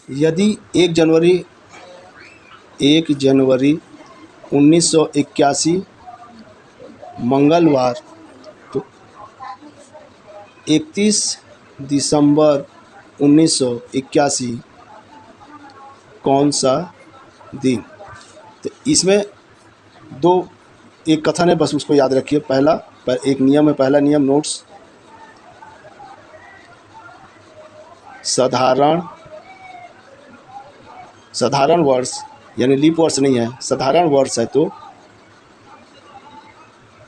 यदि 1 जनवरी 1981 मंगलवार तो 31 दिसंबर 1981 कौन सा दिन। तो इसमें दो एक कथन है, बस उसको याद रखिए। एक नियम है, पहला नियम नोट्स, साधारण वर्ष यानी लीप वर्ष नहीं है, साधारण वर्ष है तो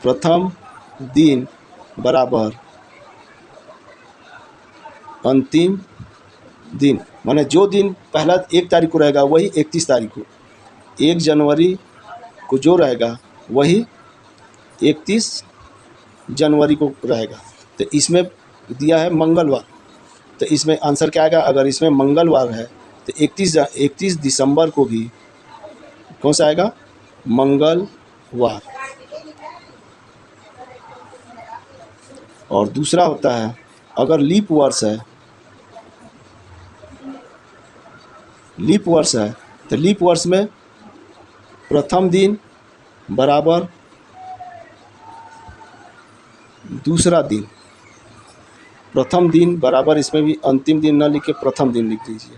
प्रथम दिन बराबर अंतिम दिन, माने जो दिन पहला 1 तारीख को रहेगा वही 31 तारीख को, 1 जनवरी को जो रहेगा वही 31 जनवरी को रहेगा। तो इसमें दिया है मंगलवार, तो इसमें आंसर क्या आएगा। अगर इसमें मंगलवार है तो 31 दिसंबर को भी कौन सा आएगा, मंगलवार। और दूसरा होता है अगर लीप वर्ष है तो लीप वर्ष में प्रथम दिन बराबर दूसरा दिन, प्रथम दिन बराबर, इसमें भी अंतिम दिन न लिख के प्रथम दिन लिख दीजिए,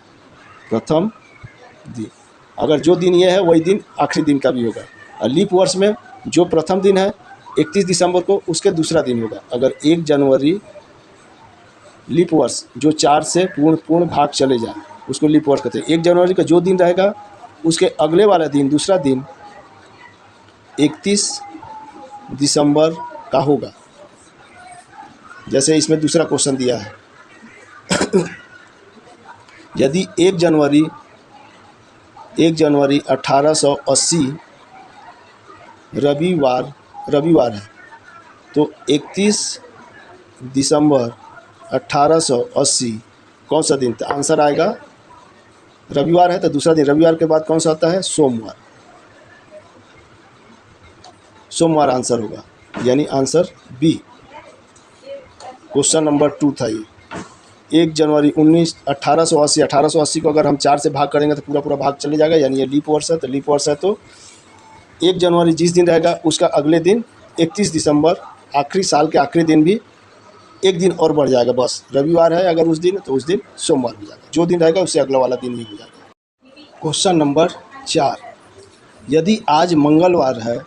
प्रथम दिन। अगर जो दिन ये है वही दिन आखिरी दिन का भी होगा। और लीप वर्ष में जो प्रथम दिन है 31 दिसंबर को, उसके दूसरा दिन होगा। अगर 1 जनवरी लीप वर्ष जो 4 से पूर्ण भाग चले जाए उसको लीप वर्ष कहते हैं। 1 जनवरी का जो दिन रहेगा उसके अगले वाला दिन, दूसरा दिन 31 दिसंबर का होगा। जैसे इसमें दूसरा क्वेश्चन दिया है यदि 1 जनवरी 1880 रविवार है तो 31 दिसंबर 1880 कौन सा दिन। तो आंसर आएगा, रविवार है तो दूसरा दिन, रविवार के बाद कौन सा आता है, सोमवार आंसर होगा, यानी आंसर बी। क्वेश्चन नंबर 2 था ये। 1 जनवरी 1880 को अगर हम 4 से भाग करेंगे तो पूरा भाग चले जाएगा, यानी ये लीप वर्ष है। तो लीप वर्ष है तो 1 जनवरी जिस दिन रहेगा उसका अगले दिन 31 दिसंबर, आखिरी साल के आखिरी दिन भी 1 दिन और बढ़ जाएगा। बस रविवार है अगर उस दिन तो उस दिन सोमवार हो जाएगा, जो दिन रहेगा उससे अगला वाला दिन भी हो जाएगा। क्वेश्चन नंबर 4, यदि आज मंगलवार है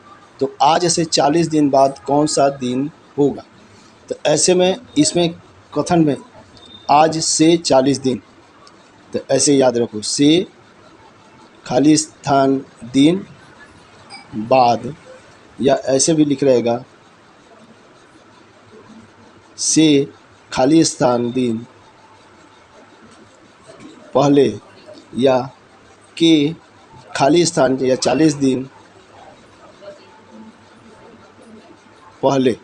तो आज से 40 दिन बाद कौन सा दिन होगा। तो ऐसे में इसमें कथन में आज से 40 दिन, तो ऐसे याद रखो, से खाली स्थान दिन बाद, या ऐसे भी लिख रहेगा से खाली स्थान दिन पहले, या के खाली स्थान या 40 दिन पहले,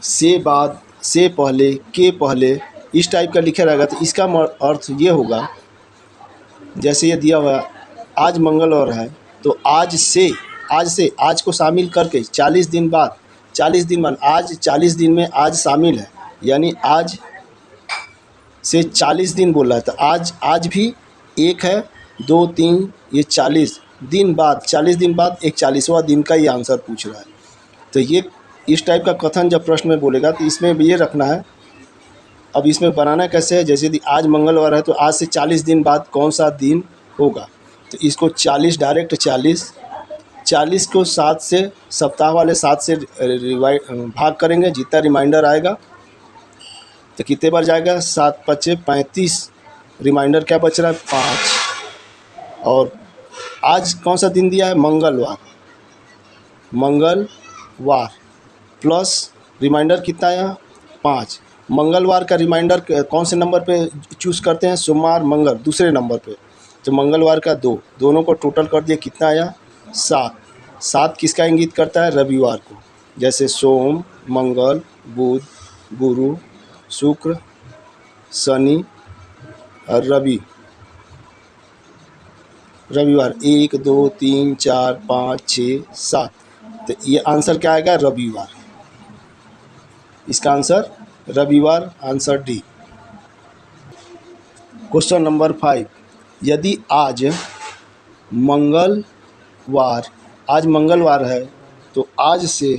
से बाद, से पहले, के पहले, इस टाइप का लिखा रहेगा। तो इसका अर्थ ये होगा, जैसे ये दिया हुआ आज मंगलवार है तो आज को शामिल करके 40 दिन बाद, 40 दिन बाद, आज 40 दिन में आज शामिल है, यानी आज से 40 दिन बोल रहा है। तो आज भी 1 है, 2, 3, ये 40 दिन बाद, 40 दिन बाद एक 40वां दिन का ये आंसर पूछ रहा है। तो ये इस टाइप का कथन जब प्रश्न में बोलेगा तो इसमें भी ये रखना है। अब इसमें बनाना कैसे है, जैसे यदि आज मंगलवार है तो आज से 40 दिन बाद कौन सा दिन होगा। तो इसको 40 डायरेक्ट 40 को 7 से, सप्ताह वाले 7 से भाग करेंगे, जितना रिमाइंडर आएगा तो कितने बार जाएगा, 7 × 5 = 35, रिमाइंडर क्या बच रहा है, 5। और आज कौन सा दिन दिया है, मंगलवार प्लस रिमाइंडर कितना आया, 5। मंगलवार का रिमाइंडर कौन से नंबर पे चूज़ करते हैं, सोमवार, मंगल दूसरे नंबर पे, तो मंगलवार का 2, दोनों को टोटल कर दिए, कितना आया, 7 किसका इंगित करता है, रविवार को। जैसे सोम, मंगल, बुध, गुरु, शुक्र, शनि और रविवार 1, 2, 3, 4, 5, 6, 7। तो ये आंसर क्या आएगा, रविवार। इसका आंसर रविवार, आंसर डी। क्वेश्चन नंबर 5, यदि आज मंगलवार है तो आज से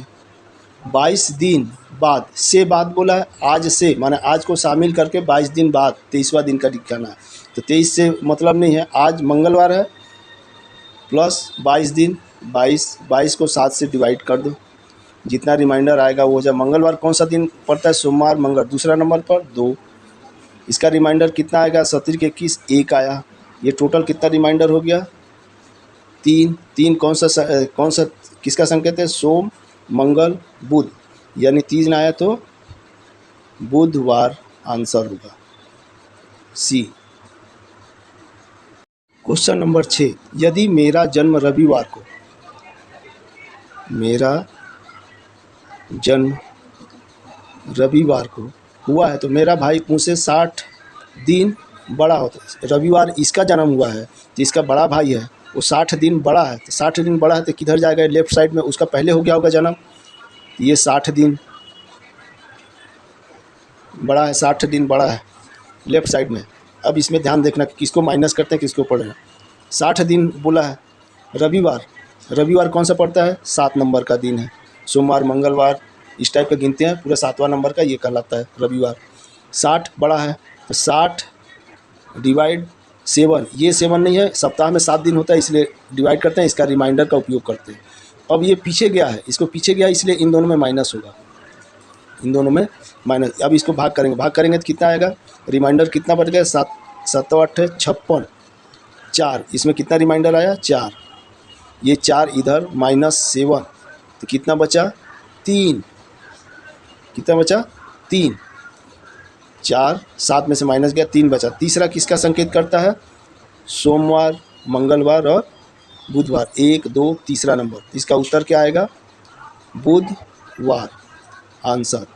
22 दिन बाद, से बाद बोला है, आज से माने आज को शामिल करके 22 दिन बाद 23वां दिन का दिखाना है। तो 23 से मतलब नहीं है, आज मंगलवार है प्लस 22 दिन, 22 को 7 से डिवाइड कर दो, जितना रिमाइंडर आएगा वो हो जाए। मंगलवार कौन सा दिन पड़ता है? सोमवार, मंगल। दूसरा नंबर पर 2, इसका रिमाइंडर कितना आएगा? 17 के 21, 1 आया। ये टोटल कितना रिमाइंडर हो गया? 3 कौन सा किसका संकेत है? सोम, मंगल, बुध, यानी 3 आया तो बुधवार आंसर होगा सी। क्वेश्चन नंबर 6, यदि मेरा जन्म रविवार को हुआ है तो मेरा भाई मुझसे 60 दिन बड़ा होता है। रविवार इसका जन्म हुआ है तो इसका बड़ा भाई है, वो 60 दिन बड़ा है, तो 60 दिन बड़ा है तो किधर जाएगा? लेफ्ट साइड में, उसका पहले हो गया होगा जन्म। ये 60 दिन बड़ा है, 60 दिन बड़ा है लेफ्ट साइड में। अब इसमें ध्यान देखना कि किसको माइनस करते हैं, किसको पढ़ना। 60 दिन बोला है, रविवार कौन सा पड़ता है? 7 नंबर का दिन है। सोमवार, मंगलवार इस टाइप का गिनते हैं, पूरा 7वां नंबर का ये कहलाता है रविवार। 60 बड़ा है तो 60 डिवाइड 7, ये 7 नहीं है, सप्ताह में 7 दिन होता है इसलिए डिवाइड करते हैं, इसका रिमाइंडर का उपयोग करते हैं। अब ये पीछे गया है, इसको पीछे गया इसलिए इन दोनों में माइनस होगा, इन दोनों में माइनस। अब इसको भाग करेंगे तो कितना आएगा? रिमाइंडर कितना बच गया? 7 7 8 56, 4, इसमें कितना रिमाइंडर आया? 4। ये 4 इधर -7 तो कितना बचा? 3। कितना बचा? 3। 4, 7 में से माइनस गया, 3 बचा। तीसरा किसका संकेत करता है? सोमवार, मंगलवार और बुधवार। 1 2 तीसरा नंबर, इसका उत्तर क्या आएगा? बुधवार आंसर।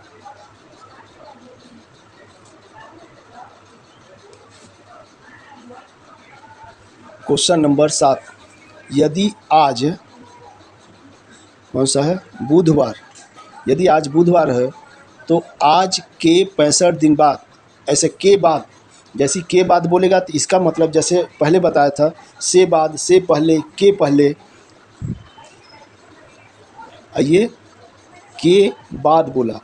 क्वेश्चन नंबर 7, यदि आज कौन सा है? बुधवार। यदि आज बुधवार है तो आज के 65 दिन बाद, ऐसे के बाद, जैसे के बाद बोलेगा तो इसका मतलब जैसे पहले बताया था, से बाद, से पहले, के पहले। ये के बाद बोला,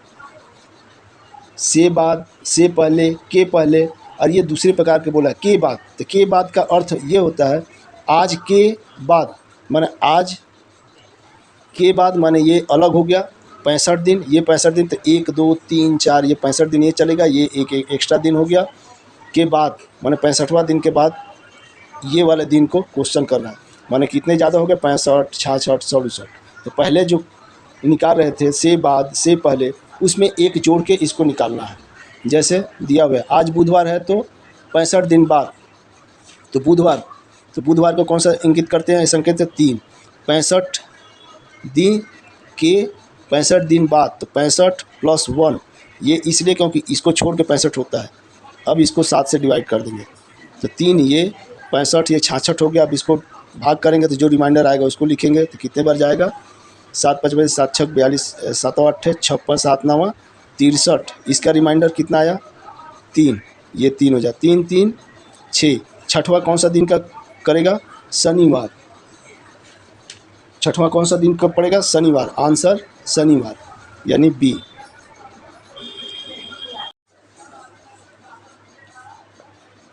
से बाद, से पहले, के पहले, और ये दूसरे प्रकार के बोला के बाद। तो के बाद का अर्थ ये होता है आज के बाद, माने आज के बाद माने ये अलग हो गया 65 दिन, ये 65 दिन, तो 1 2 3 4 ये 65 दिन ये चलेगा, ये एक एक्स्ट्रा दिन हो गया। के बाद माने 65वां दिन के बाद ये वाले दिन को क्वेश्चन करना है, माने कितने ज़्यादा हो गए? 65 66 67। तो पहले जो निकाल रहे थे से बाद, से पहले, उसमें एक जोड़ के इसको निकालना है। जैसे दिया हुआ है आज बुधवार है तो 65 दिन बाद, तो बुधवार को कौन सा इंगित करते हैं? संकेत है 3। 65 दिन के 65 दिन बाद, तो 65 + 1, ये इसलिए क्योंकि इसको छोड़ के 65 होता है। अब इसको 7 से डिवाइड कर देंगे तो 3, ये 65, ये 66 हो गया। अब इसको भाग करेंगे तो जो रिमाइंडर आएगा उसको लिखेंगे, तो कितने बार जाएगा? 7 5 7 6 42, 7 8 56, 7 9 63। इसका रिमाइंडर कितना आया? 3, ये 3 हो जाए, 3 3 6। छठवां कौन सा दिन का करेगा? शनिवार। छठवां कौन सा दिन कब पड़ेगा? शनिवार। आंसर शनिवार यानी बी।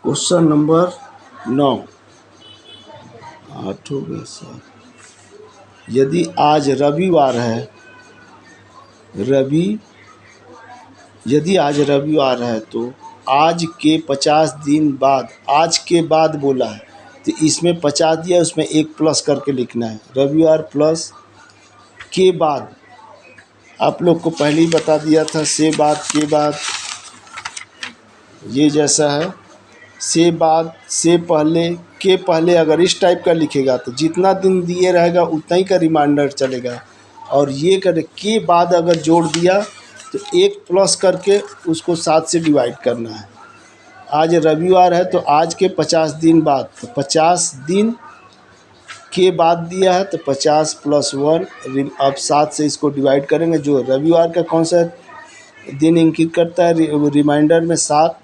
क्वेश्चन नंबर 9, 8 हो गया 7। यदि आज रविवार है, यदि आज रविवार है तो आज के 50 दिन बाद, आज के बाद बोला है तो इसमें 50 दिया, उसमें 1 प्लस करके लिखना है। रविवार प्लस के बाद, आप लोग को पहले ही बता दिया था, से बाद, के बाद ये जैसा है। से बाद, से पहले, के पहले अगर इस टाइप का लिखेगा तो जितना दिन दिए रहेगा उतना ही का रिमाइंडर चलेगा। और ये कर के बाद अगर जोड़ दिया तो 1 प्लस करके उसको 7 से डिवाइड करना है। आज रविवार है तो आज के 50 दिन बाद, तो 50 दिन के बाद दिया है तो 50 + 1। अब 7 से इसको डिवाइड करेंगे। जो रविवार का कौन सा दिन इंकित करता है रिमाइंडर में? 7।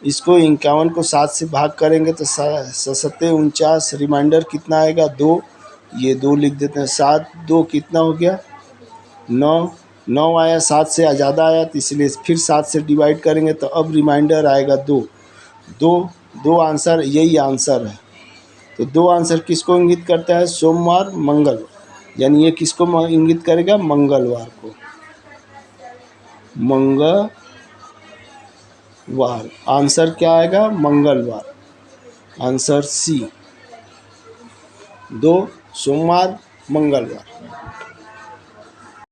इसको 51 को 7 से भाग करेंगे तो 7×7 = 49। रिमाइंडर कितना आएगा 2, ये 2 लिख देते हैं। 7 2 कितना हो गया 9, 9 आया, 7 से ज़्यादा आया तो इसलिए फिर 7 से डिवाइड करेंगे तो अब रिमाइंडर आएगा 2। 2 आंसर, यही आंसर है। तो 2 आंसर किसको इंगित करता है, सोमवार मंगलवार, यानी ये किसको इंगित करेगा, मंगलवार को, मंगलवार। आंसर क्या आएगा, मंगलवार, आंसर सी, 2 सोमवार मंगलवार।